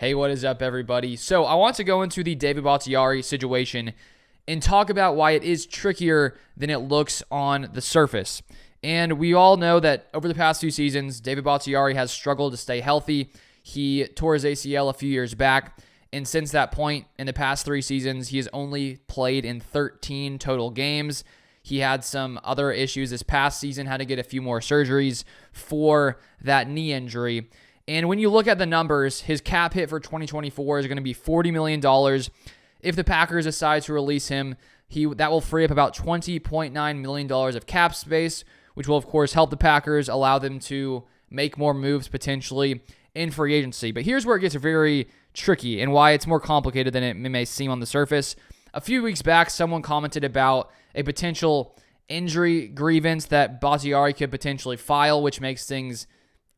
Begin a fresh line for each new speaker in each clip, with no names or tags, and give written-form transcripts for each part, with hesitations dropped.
Hey, what is up, everybody? So I want to go into the David Bakhtiari situation and talk about why it is trickier than it looks on the surface. And we all know that over the past few seasons, David Bakhtiari has struggled to stay healthy. He tore his ACL a few years back, and since that point, in the past 3 seasons, he has only played in 13 total games. He had some other issues this past season, had to get a few more surgeries for that knee injury. And when you look at the numbers, his cap hit for 2024 is going to be $40 million. If the Packers decide to release him, that will free up about $20.9 million of cap space, which will, of course, help the Packers, allow them to make more moves potentially in free agency. But here's where it gets very tricky and why it's more complicated than it may seem on the surface. A few weeks back, someone commented about a potential injury grievance that Bakhtiari could potentially file, which makes things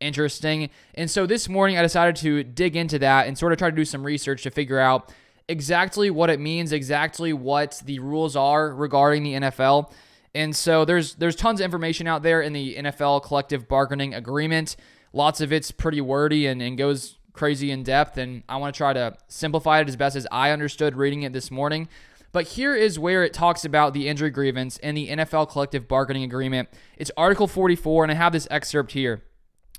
interesting. And so this morning I decided to dig into that and sort of try to do some research to figure out exactly what it means, exactly what the rules are regarding the NFL. And so there's tons of information out there in the NFL collective bargaining agreement. Lots of it's pretty wordy and goes crazy in depth, and I want to try to simplify it as best as I understood reading it this morning. But here is where it talks about the injury grievance in the NFL collective bargaining agreement. It's Article 44, and I have this excerpt here.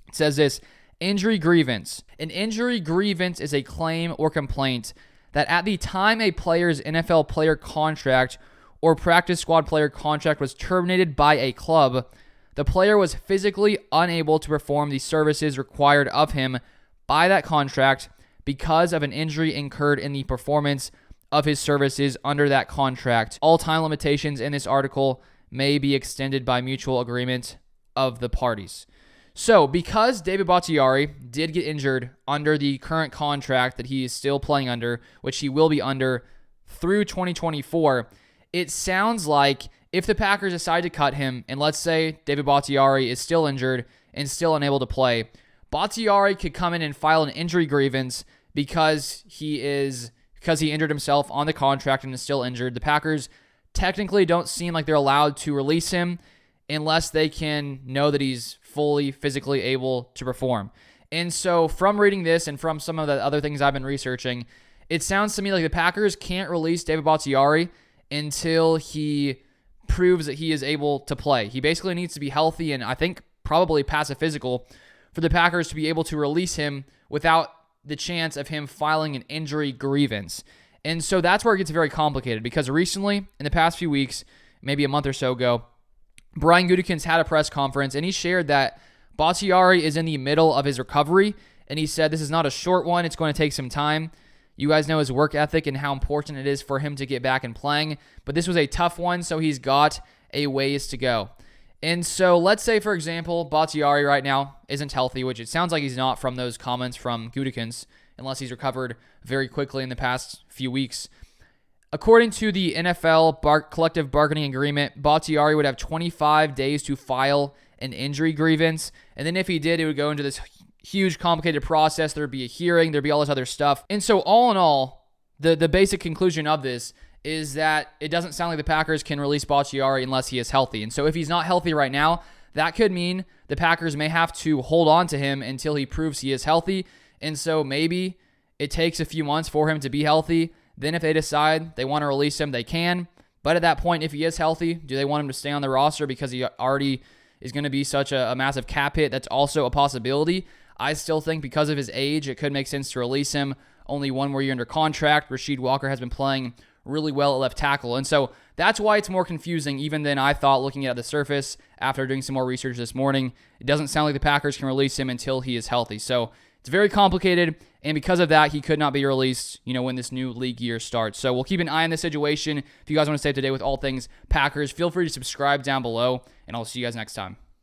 It says this: injury grievance. An injury grievance is a claim or complaint that at the time a player's NFL player contract or practice squad player contract was terminated by a club, the player was physically unable to perform the services required of him by that contract because of an injury incurred in the performance of his services under that contract. All time limitations in this article may be extended by mutual agreement of the parties. So, because David Bakhtiari did get injured under the current contract that he is still playing under, which he will be under through 2024, it sounds like if the Packers decide to cut him, and let's say David Bakhtiari is still injured and still unable to play, Bakhtiari could come in and file an injury grievance because he injured himself on the contract and is still injured. The Packers technically don't seem like they're allowed to release him unless they can know that he's fully physically able to perform. And so from reading this and from some of the other things I've been researching, it sounds to me like the Packers can't release David Bakhtiari until he proves that he is able to play. He basically needs to be healthy and I think probably pass a physical for the Packers to be able to release him without the chance of him filing an injury grievance. And so that's where it gets very complicated because recently, in the past few weeks, maybe a month or so ago, Brian Gutekunst had a press conference and he shared that Bakhtiari is in the middle of his recovery, and he said this is not a short one, it's going to take some time. You guys know his work ethic and how important it is for him to get back and playing, but this was a tough one, so he's got a ways to go. And so let's say, for example, Bakhtiari right now isn't healthy, which it sounds like he's not from those comments from Gutekunst, unless he's recovered very quickly in the past few weeks. According to the NFL collective bargaining agreement, Bakhtiari would have 25 days to file an injury grievance. And then if he did, it would go into this huge complicated process. There would be a hearing. There would be all this other stuff. And so all in all, the basic conclusion of this is that it doesn't sound like the Packers can release Bakhtiari unless he is healthy. And so if he's not healthy right now, that could mean the Packers may have to hold on to him until he proves he is healthy. And so maybe it takes a few months for him to be healthy. Then if they decide they want to release him, they can. But at that point, if he is healthy, do they want him to stay on the roster because he already is going to be such a massive cap hit? That's also a possibility. I still think because of his age, it could make sense to release him. Only one more year under contract. Rasheed Walker has been playing really well at left tackle. And so that's why it's more confusing even than I thought looking at the surface after doing some more research this morning. It doesn't sound like the Packers can release him until he is healthy. So it's very complicated, and because of that, he could not be released, when this new league year starts. So we'll keep an eye on this situation. If you guys want to stay up to date with all things Packers, feel free to subscribe down below, and I'll see you guys next time.